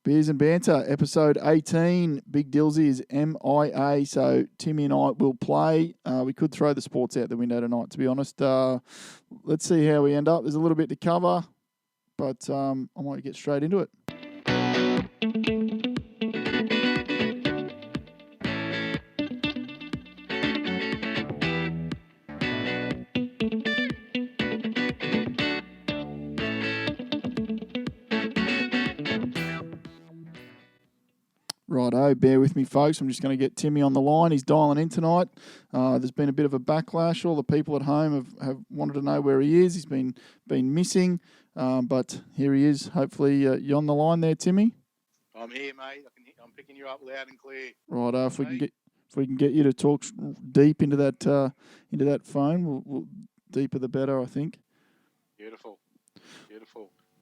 Beers and Banter, episode 18. Big Dillsy is MIA, so Timmy and I will play. We could throw the sports out the window tonight, to be honest. Let's see how we end up. There's a little bit to cover, but I might get straight into it. Righto, bear with me, folks. I'm just going to get Timmy on the line. He's dialing in tonight. There's been a bit of a backlash. All the people at home have wanted to know where he is. He's been missing, but here he is. Hopefully, you're on the line there, Timmy. I'm here, mate. I'm picking you up loud and clear. Righto, if we can get you to talk deep into that phone, we'll deeper the better, I think. Beautiful.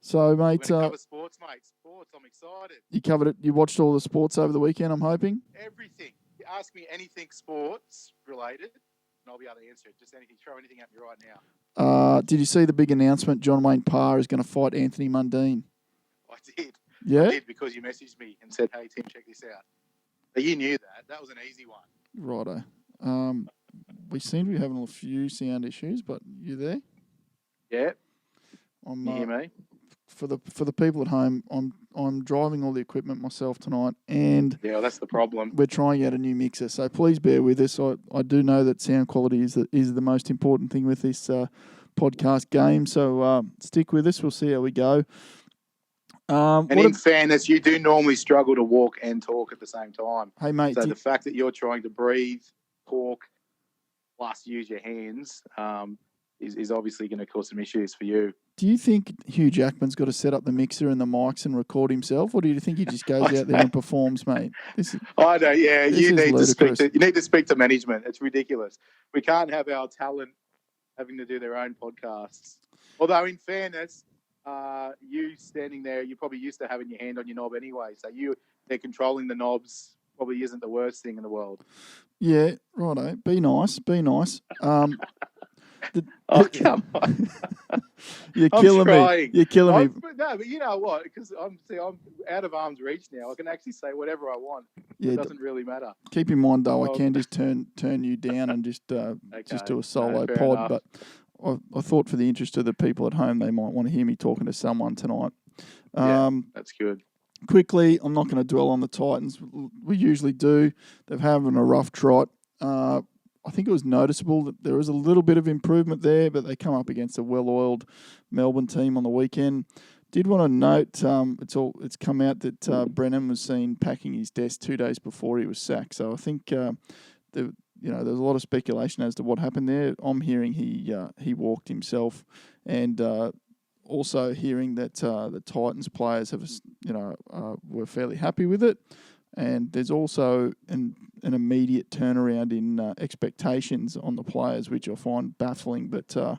So, mate, we're gonna cover sports, mate. Sports, I'm excited. You covered it. You watched all the sports over the weekend, I'm hoping? Everything. You ask me anything sports related, and I'll be able to answer it. Just anything. Throw anything at me right now. Did you see the big announcement? John Wayne Parr is going to fight Anthony Mundine. I did. Yeah? I did, because you messaged me and said, hey, Tim, check this out. But you knew that. That was an easy one. Righto. We seem to be having a few sound issues, but you there? Yeah. I'm, you hear me? For the people at home, I'm driving all the equipment myself tonight, and yeah, that's the problem. We're trying out a new mixer, so please bear with us. I do know that sound quality is the most important thing with this podcast game, so stick with us. We'll see how we go. And in fairness, you do normally struggle to walk and talk at the same time. Hey, mate. So the fact that you're trying to breathe, talk, plus use your hands is obviously going to cause some issues for you. Do you think Hugh Jackman's got to set up the mixer and the mics and record himself, or do you think he just goes out there and performs, mate? I know, yeah. You need to speak to management. It's ridiculous. We can't have our talent having to do their own podcasts. Although, in fairness, you standing there, you're probably used to having your hand on your knob anyway. So they're controlling the knobs probably isn't the worst thing in the world. Yeah, righto. Be nice. Come on. You're killing me. You're killing me. No, but you know what? Because I'm out of arm's reach now. I can actually say whatever I want. Yeah, it doesn't really matter. Keep in mind, though, I can just turn you down and just do a solo pod. Enough. But I thought for the interest of the people at home, they might want to hear me talking to someone tonight. That's good. Quickly, I'm not going to dwell on the Titans. We usually do. They're having a rough trot. I think it was noticeable that there was a little bit of improvement there, but they come up against a well-oiled Melbourne team on the weekend. Did want to note it's come out that Brennan was seen packing his desk 2 days before he was sacked. So I think there's a lot of speculation as to what happened there. I'm hearing he walked himself, and also hearing that the Titans players were fairly happy with it. And there's also an immediate turnaround in expectations on the players, which I find baffling. But the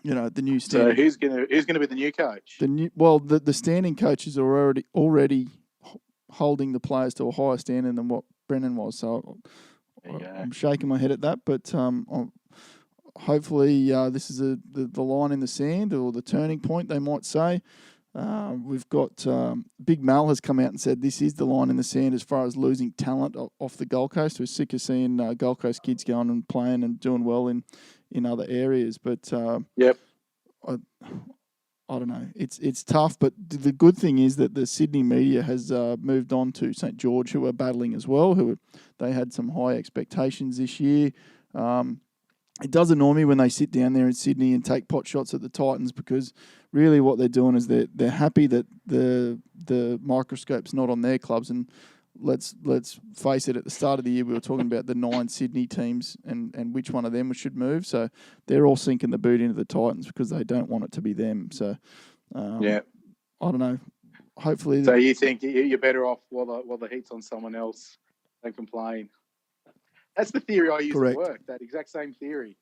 new standing. So who's gonna be the new coach? The standing coaches are already holding the players to a higher standard than what Brennan was. So I'm shaking my head at that. But hopefully this is the line in the sand, or the turning point, they might say. We've got Big Mal has come out and said this is the line in the sand as far as losing talent off the Gold Coast. We're sick of seeing Gold Coast kids going and playing and doing well in other areas. But I don't know. It's tough. But the good thing is that the Sydney media has moved on to St. George, who are battling as well. They had some high expectations this year. It does annoy me when they sit down there in Sydney and take pot shots at the Titans, because really what they're doing is they're happy that the microscope's not on their clubs. And let's face it, at the start of the year we were talking about the 9 Sydney teams and which one of them should move. So they're all sinking the boot into the Titans because they don't want it to be them. So I don't know. Hopefully. So you think you're better off while the heat's on someone else than complain? That's the theory I use at work, that exact same theory.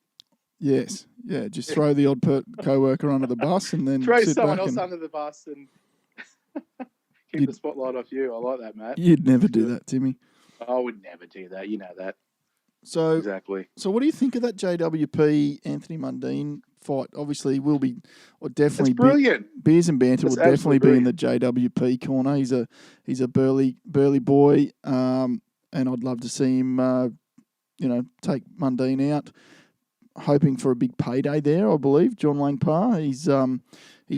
Yes. Yeah, just throw the odd co-worker under the bus and then throw sit someone back else under the bus and keep the spotlight off you. I like that, Matt. You'd never do that, Timmy. I would never do that. You know that. So exactly. So what do you think of that JWP Anthony Mundine fight. Obviously, will be, or definitely It's brilliant. Beers and Banter That's will definitely be in brilliant. the JWP corner. He's a burly boy, and I'd love to see him, take Mundine out. Hoping for a big payday there, I believe. John Wayne Parr. He's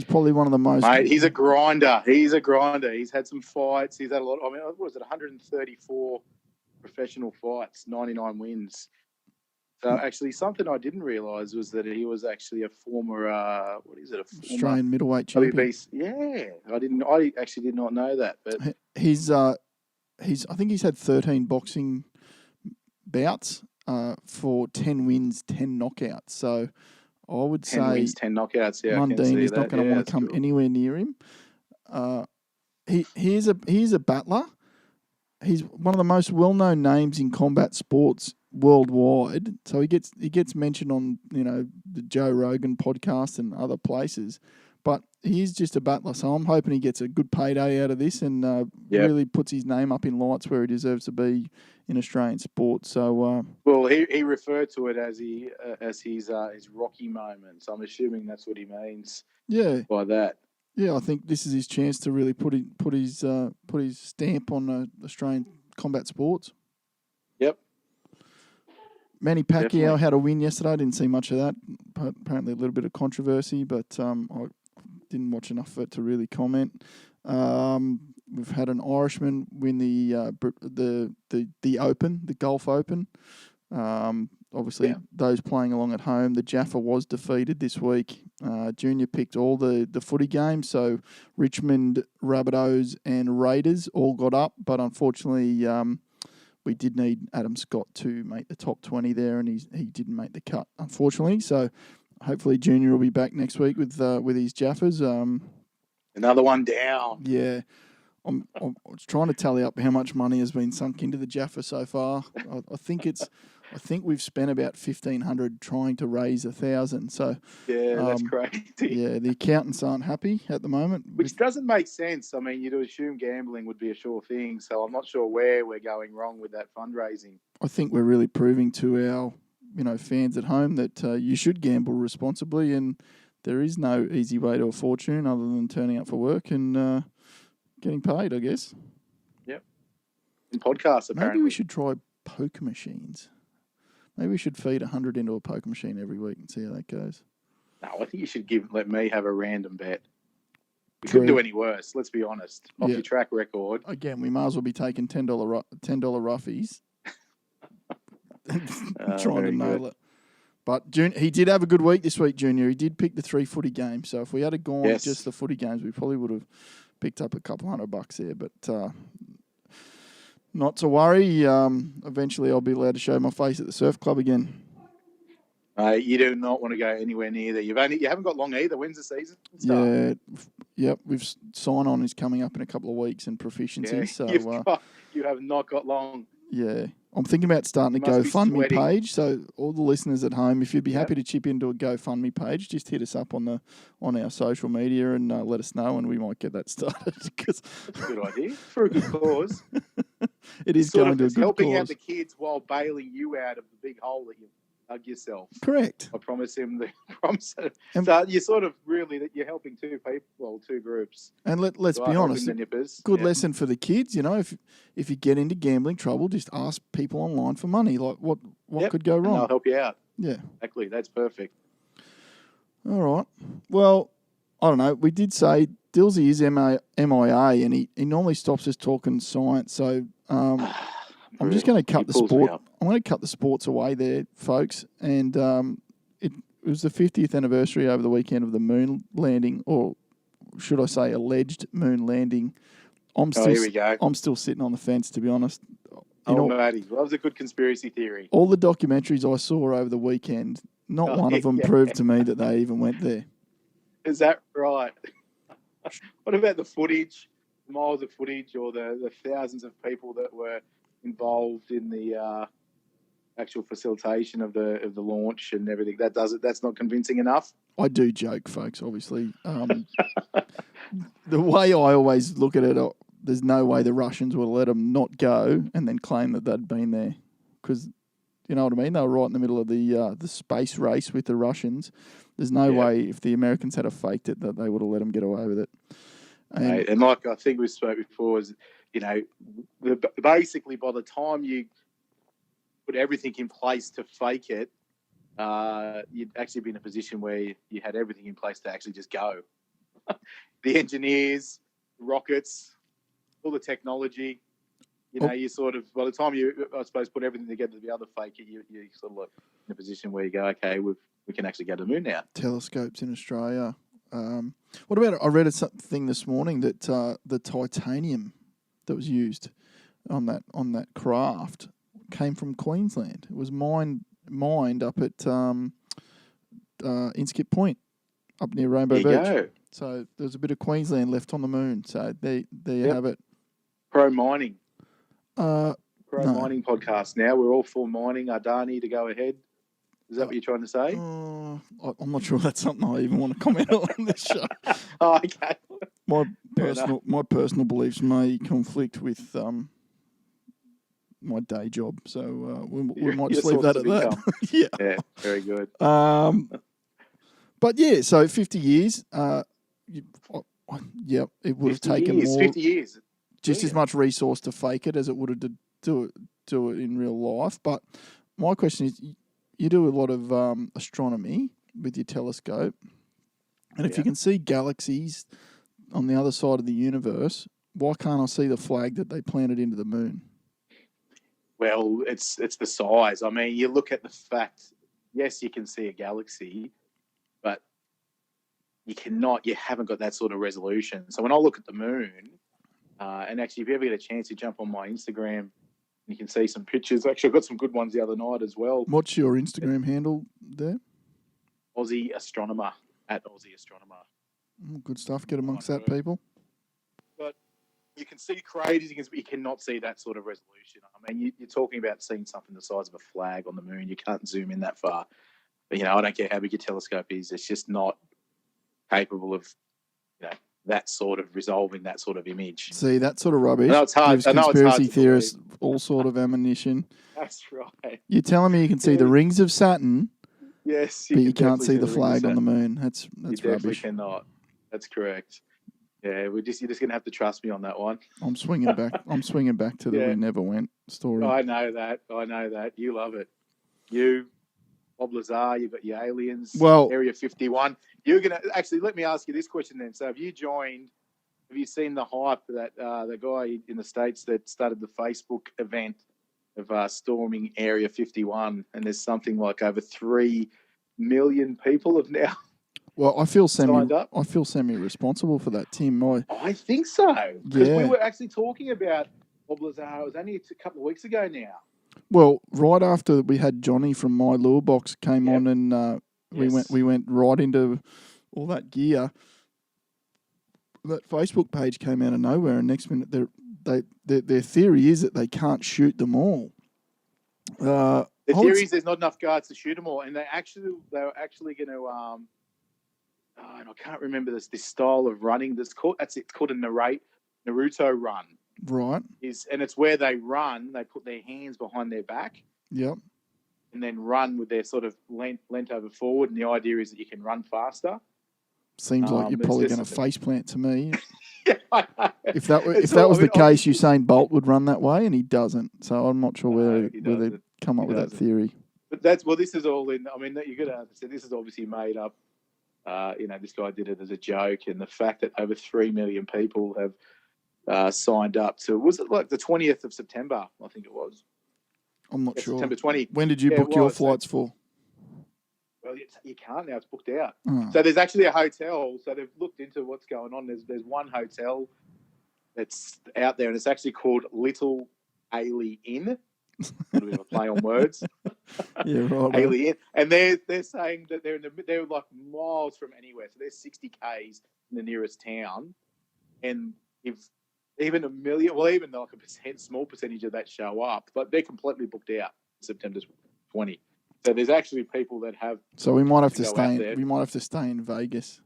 probably one of the most. Mate, he's a grinder. He's had some fights. He's had a lot. I mean, what was it? 134 professional fights, 99 wins. So actually, something I didn't realise was that he was actually a former Australian middleweight champion. Yeah, I actually did not know that. But I think he's had 13 boxing bouts for 10 wins, 10 knockouts. So I would 10 say wins, 10 knockouts. Yeah, Mundine is not going to want to come anywhere near him. He's a battler. He's one of the most well-known names in combat sports worldwide. So he gets mentioned on the Joe Rogan podcast and other places. But he's just a battler, so I'm hoping he gets a good payday out of this and really puts his name up in lights where he deserves to be in Australian sport. So well, he referred to it as his Rocky moment. So I'm assuming that's what he means. Yeah, by that. Yeah, I think this is his chance to really put his stamp on Australian combat sports. Yep. Manny Pacquiao had a win yesterday. I didn't see much of that. Apparently, a little bit of controversy, but I didn't watch enough of it to really comment. We've had an Irishman win the Open, the Gulf Open. Obviously, those playing along at home, the Jaffa was defeated this week. Junior picked all the footy games, so Richmond, Rabbitohs and Raiders all got up, but unfortunately we did need Adam Scott to make the top 20 there, and he didn't make the cut, unfortunately. So hopefully Junior will be back next week with his Jaffas. Another one down. Yeah. I'm trying to tally up how much money has been sunk into the Jaffa so far. I think we've spent about $1,500 trying to raise 1,000. So that's crazy. Yeah, the accountants aren't happy at the moment, which doesn't make sense. I mean, you'd assume gambling would be a sure thing. So I'm not sure where we're going wrong with that fundraising. I think we're really proving to our fans at home that you should gamble responsibly, and there is no easy way to a fortune other than turning up for work and getting paid, I guess. Yep. In podcasts, apparently. Maybe we should try poker machines. Maybe we should feed 100 into a poker machine every week and see how that goes. No, I think you should let me have a random bet. We couldn't do any worse, let's be honest. Off your track record. Again, we might as well be taking $10 roughies. Trying to nail it. But he did have a good week this week, Junior. He did pick the 3 footy games. So if we had gone with just the footy games, we probably would have picked up a couple $100 there. But not to worry. Eventually I'll be allowed to show my face at the surf club again. You do not want to go anywhere near there. You haven't got long either. When's the season start? Yep. We've sign on is coming up in a couple of weeks and proficiency. So you have not got long. Yeah. I'm thinking about starting a GoFundMe page. So all the listeners at home, if you'd be happy to chip into a GoFundMe page, just hit us up on our social media and let us know, and we might get that started. That's a good idea for a good cause. It is going to a good helping cause. Out the kids while bailing you out of the big hole that you dug yourself. Correct. I promise him so you're sort of really that you're helping two groups. And let's be honest, good lesson for the kids. If you get into gambling trouble, just ask people online for money. Like what could go wrong? And they'll help you out. Yeah, exactly. That's perfect. All right. Well, I don't know. We did say Dilsey is MIA, and he normally stops us talking science. So I'm just going to cut the sport. I'm going to cut the sports away there, folks. And it was the 50th anniversary over the weekend of the moon landing, or should I say alleged moon landing. Here we go. I'm still sitting on the fence, to be honest. Matty, loves a good conspiracy theory. All the documentaries I saw over the weekend, not one of them proved to me that they even went there. Is that right? What about the footage, miles of footage, or the thousands of people that were involved in the actual facilitation of the launch and everything? That's not convincing enough. I do joke, folks, obviously. The way I always look at it, there's no way the Russians will let them not go and then claim that they'd been there, because You know what I mean? They were right in the middle of the space race with the Russians. There's no way if the Americans had faked it that they would have let them get away with it. And like I think we spoke before, is basically by the time you put everything in place to fake it, you'd actually be in a position where you had everything in place to actually just go. The engineers, rockets, all the technology. You sort of, by the time you, I suppose, put everything together to be able to fake it, you sort of look in a position where you go, okay, we can actually go to the moon now. Telescopes in Australia. What about, I read something this morning that the titanium that was used on that craft came from Queensland. It was mined up at Inskip Point, up near Rainbow Beach. Go. So there's a bit of Queensland left on the moon. So there you have it. Pro mining. Mining podcast now. We're all for mining. Adani to go ahead. Is that what you're trying to say? I'm not sure that's something I even want to comment on this show. Okay. My personal beliefs may conflict with my day job, so we might just leave that at that. Yeah, very good. But yeah, so 50 years. It would have taken more. 50 years. Just as much resource to fake it as it would have to do it in real life. But my question is, you do a lot of astronomy with your telescope, and if you can see galaxies on the other side of the universe, why can't I see the flag that they planted into the moon? Well, it's the size. I mean, you look at the fact, yes, you can see a galaxy, but you haven't got that sort of resolution. So when I look at the moon, and actually, if you ever get a chance to jump on my Instagram, you can see some pictures. Actually, I got some good ones the other night as well. What's your Instagram handle there? Aussie Astronomer, @Aussie Astronomer. Good stuff. Get amongst that, people. But you can see craters, but you cannot see that sort of resolution. I mean, you're talking about seeing something the size of a flag on the moon. You can't zoom in that far. But, I don't care how big your telescope is. It's just not capable of, that sort of resolving that sort of image. See, that sort of rubbish. I know it's hard. Conspiracy theorists, all sort of ammunition. That's right. You're telling me you can see the rings of Saturn? Yes, but you can't see the flag on the moon. That's you rubbish. Definitely cannot. That's correct. Yeah, you're just going to have to trust me on that one. I'm swinging back to the we never went story. I know that. You love it. You, Bob Lazar, you've got your aliens. Well, Area 51. You're going to actually let me ask you this question then. So, have you seen the hype that the guy in the States that started the Facebook event of storming Area 51, and there's something like over 3 million people have now. Well, I feel semi-responsible for that, Tim. I think so. Because we were actually talking about Bob Lazar. It was only a couple of weeks ago now. Well, right after we had Johnny from My Lure Box came on, and we went right into all that gear. That Facebook page came out of nowhere, and next minute their theory is that they can't shoot them all. The theory is there's not enough guards to shoot them all, and they were actually going to. And I can't remember this style of running. It's called a Naruto run. Right. And it's where they run. They put their hands behind their back. Yep. And then run with their sort of lent over forward. And the idea is that you can run faster. Seems like you're probably going to faceplant to me. Yeah, if that was the case, Usain Bolt would run that way, and he doesn't. So I'm not sure where they come up with that theory. But this is all in. I mean, you got to understand. This is obviously made up. This guy did it as a joke, and the fact that over 3 million people have signed up to, was it like the 20th of September? I think it was. I'm not sure. September 20. When did you book your flights for? Well, you can't now. It's booked out. Oh. So there's actually a hotel. So they've looked into what's going on. There's one hotel that's out there, and it's actually called Little Ailey Inn. A bit of a play on words. Yeah, right. Ailey Inn. And they're saying that they're like miles from anywhere. So they're 60 k's in the nearest town, and if even a million, well, even like a small percentage of that show up, but they're completely booked out September 20. So there's actually people that have. So we might have to stay. We might have to stay in Vegas.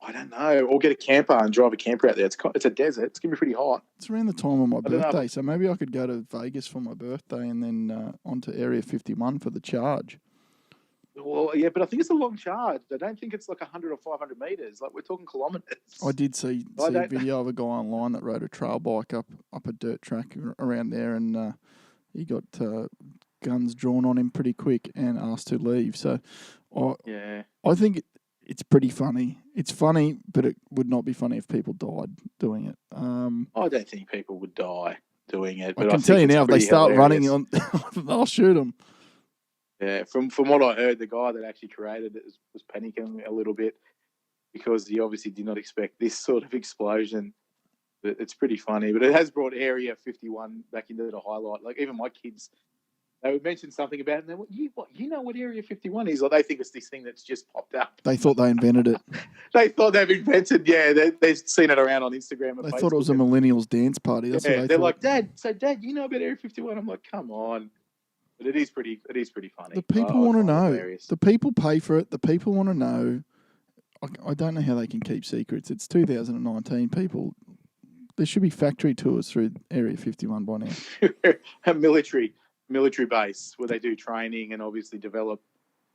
I don't know. Or get a camper and drive a camper out there. It's a desert. It's going to be pretty hot. It's around the time of my birthday, so maybe I could go to Vegas for my birthday and then onto Area 51 for the charge. Well, yeah, but I think it's a long charge. I don't think it's like 100 or 500 meters. Like, we're talking kilometers. I did see a video of a guy online that rode a trail bike up a dirt track around there, and he got guns drawn on him pretty quick and asked to leave. So, I think it's pretty funny. It's funny, but it would not be funny if people died doing it. I don't think people would die doing it. But I can tell you now, if they start running on, they'll shoot them. Yeah, from what I heard, the guy that actually created it was panicking a little bit because he obviously did not expect this sort of explosion. But it's pretty funny. But it has brought Area 51 back into the highlight. Like, even my kids, they would mention something about it, and you know what Area 51 is? Or they think it's this thing that's just popped up. They thought they invented it. They thought they've invented, they've seen it around on Instagram and they Facebook. Thought it was a millennials dance party. That's what they they're thought. like, Dad, you know about Area 51? I'm like, come on. But it is pretty funny. The people want to know. The people pay for it. The people want to know. I don't know how they can keep secrets. It's 2019, people. There should be factory tours through Area 51 by now. A military base where they do training and obviously develop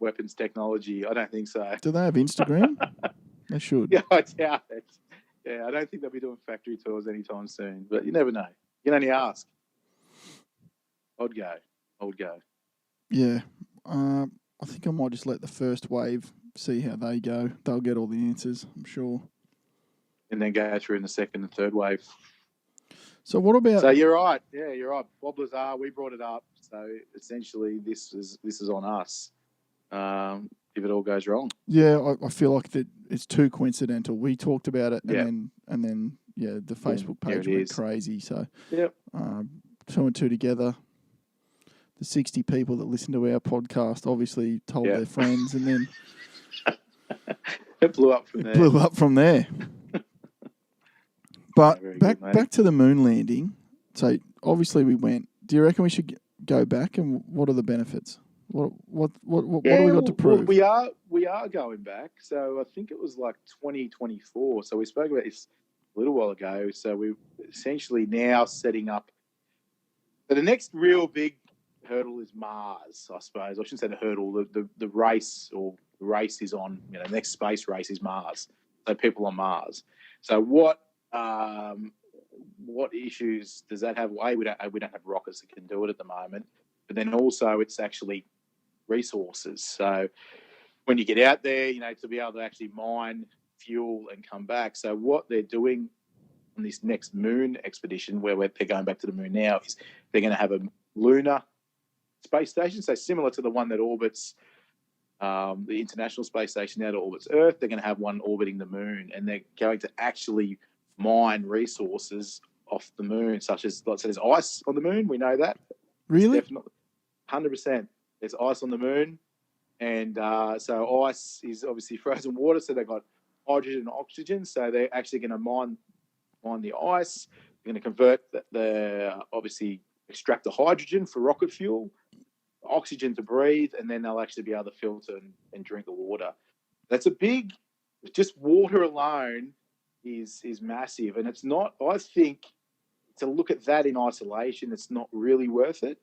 weapons technology. I don't think so. Do they have Instagram? They should. Yeah, I doubt it. Yeah, I don't think they'll be doing factory tours anytime soon. But you never know. You can only ask. I'd go. Yeah. I think I might just let the first wave see how they go. They'll get all the answers, I'm sure. And then go through in the second and third wave. So what about... So you're right. Yeah, you're right. Bob Lazar, we brought it up. So essentially this is on us if it all goes wrong. Yeah, I feel like that it's too coincidental. We talked about it and then the Facebook page went crazy. So 2 and 2 together. The 60 people that listen to our podcast obviously told their friends, and then it blew up from there. But back to the moon landing. So obviously we went. Do you reckon we should go back? And what are the benefits? What do we got to prove? Well, we are going back. So I think it was like 2024. So we spoke about this a little while ago. So we're essentially now setting up. So the next real big hurdle is Mars, I suppose. I shouldn't say the hurdle. The race is on. The next space race is Mars. So people on Mars. So what issues does that have? We don't have rockets that can do it at the moment. But then also it's actually resources. So when you get out there, to be able to actually mine fuel and come back. So what they're doing on this next moon expedition, where they're going back to the moon now, is they're going to have a lunar space station, so similar to the one that orbits the International Space Station now that orbits Earth. They're going to have one orbiting the moon, and they're going to actually mine resources off the moon, such as, so there's ice on the moon. We know that. Really? Definitely. 100%. There's ice on the moon, and so ice is obviously frozen water, so they've got hydrogen and oxygen, so they're actually going to mine the ice. They're going to convert obviously extract the hydrogen for rocket fuel, oxygen to breathe, and then they'll actually be able to filter and drink the water. That's just water alone is massive, and it's not, I think, to look at that in isolation, it's not really worth it,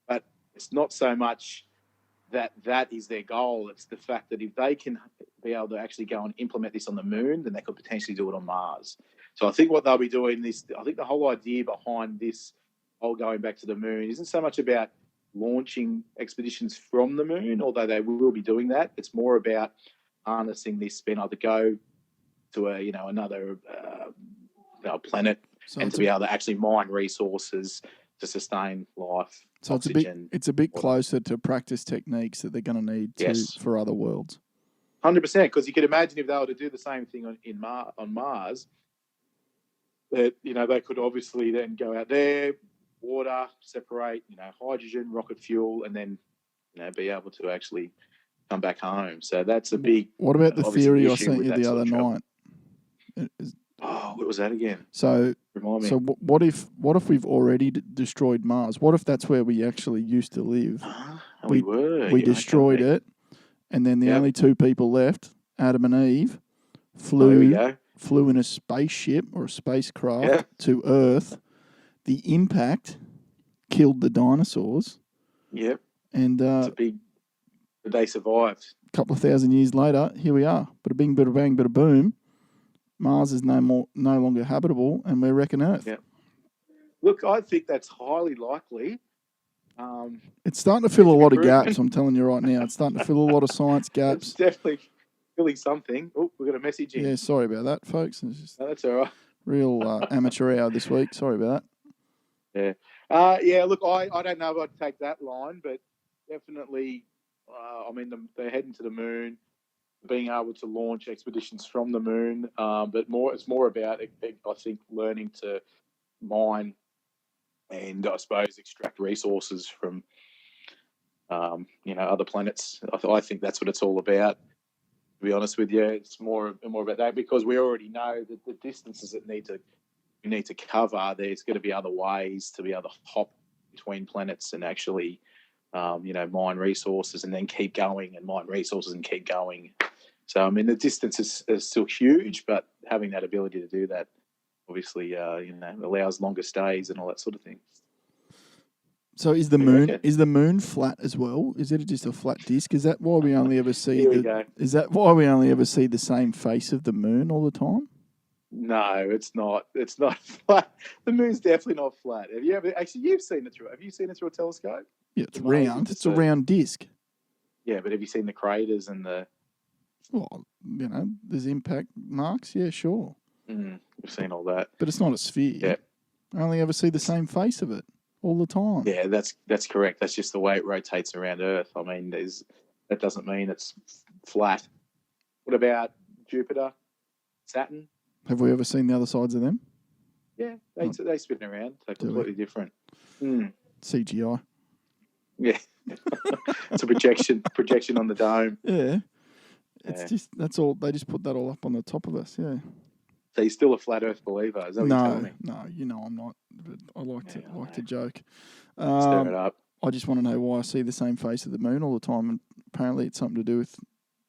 but it's not so much that is their goal. It's the fact that if they can be able to actually go and implement this on the moon, then they could potentially do it on Mars. So I think what they'll be doing I think the whole idea behind this whole going back to the moon isn't so much about launching expeditions from the moon, although they will be doing that. It's more about harnessing this, being able to go to another planet, and to be able to actually mine resources to sustain life. So oxygen, it's a bit closer to practice techniques that they're going to need for other worlds. 100%, because you could imagine if they were to do the same thing on Mars, that they could obviously then go out there, water, separate, hydrogen, rocket fuel, and then be able to actually come back home. So that's a big. What about the theory I sent you the other night? What was that again? So, remind me. So what if we've already destroyed Mars? What if that's where we actually used to live? We destroyed it, and then the only two people left, Adam and Eve, flew in a spaceship or a spacecraft to Earth. The impact killed the dinosaurs. Yep. And but they survived. A couple of thousand years later, here we are. Bada bing, bada bang, bada boom. Mars is no longer habitable, and we're wrecking Earth. Yep. Look, I think that's highly likely. It's starting to fill a lot of gaps, I'm telling you right now. It's starting to fill a lot of science gaps. It's definitely filling something. Oh, we've got a message in. Yeah, sorry about that, folks. No, that's all right. Real amateur hour this week. Sorry about that. Yeah, look, I don't know if I'd take that line, but definitely, they're heading to the moon, being able to launch expeditions from the moon, but it's more about, I think, learning to mine and, I suppose, extract resources from, other planets. I think that's what it's all about. To be honest with you, it's more about that, because we already know that the distances that we need to cover, there's going to be other ways to be able to hop between planets and actually, mine resources and then keep going and mine resources and keep going. So, the distance is still huge, but having that ability to do that obviously, allows longer stays and all that sort of thing. So is the moon flat as well? Is it just a flat disc? Is that why we only ever see Is that why we only ever see the same face of the moon all the time? No, it's not. It's not flat. The moon's definitely not flat. Have you ever you've seen it through? Have you seen it through a telescope? Yeah, it's round. It's a round disc. Yeah, but have you seen the craters and the? Well, there's impact marks. Yeah, sure. We've seen all that, but it's not a sphere. Yeah, I only ever see the same face of it all the time. Yeah, that's correct. That's just the way it rotates around Earth. That doesn't mean it's flat. What about Jupiter, Saturn? Have we ever seen the other sides of them? Yeah, they spin around. They're completely different. CGI. Yeah, it's a projection on the dome. Yeah, it's just that's all. They just put that all up on the top of us. Yeah. So you're still a flat Earth believer? Is that what you're telling me? No, I'm not. But I like to joke. Stir it up. I just want to know why I see the same face of the moon all the time, and apparently it's something to do with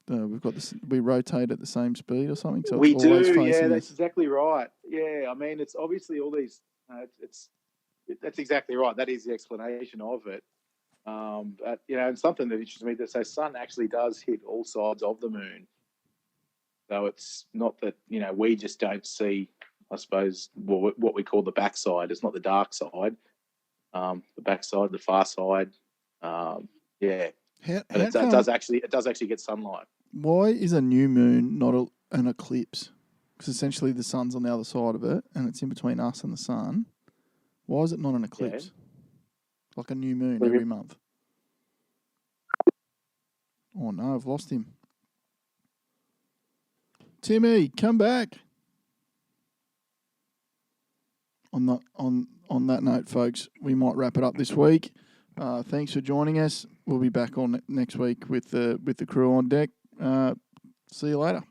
we've got this. We rotate at the same speed or something. So we it's always do. facing That's exactly right. Yeah, it's obviously all these. That's exactly right. That is the explanation of it. But, and something that interests me, that the sun actually does hit all sides of the moon. So it's not that, we just don't see, I suppose, what we call the backside. It's not the dark side. The backside, the far side. Yeah. It does actually get sunlight. Why is a new moon not an eclipse? Because essentially the sun's on the other side of it and it's in between us and the sun. Why is it not an eclipse? Yeah. Like a new moon every month. Oh no, I've lost him. Timmy, come back. On that note, folks, we might wrap it up this week. Thanks for joining us. We'll be back on next week with the crew on deck. See you later.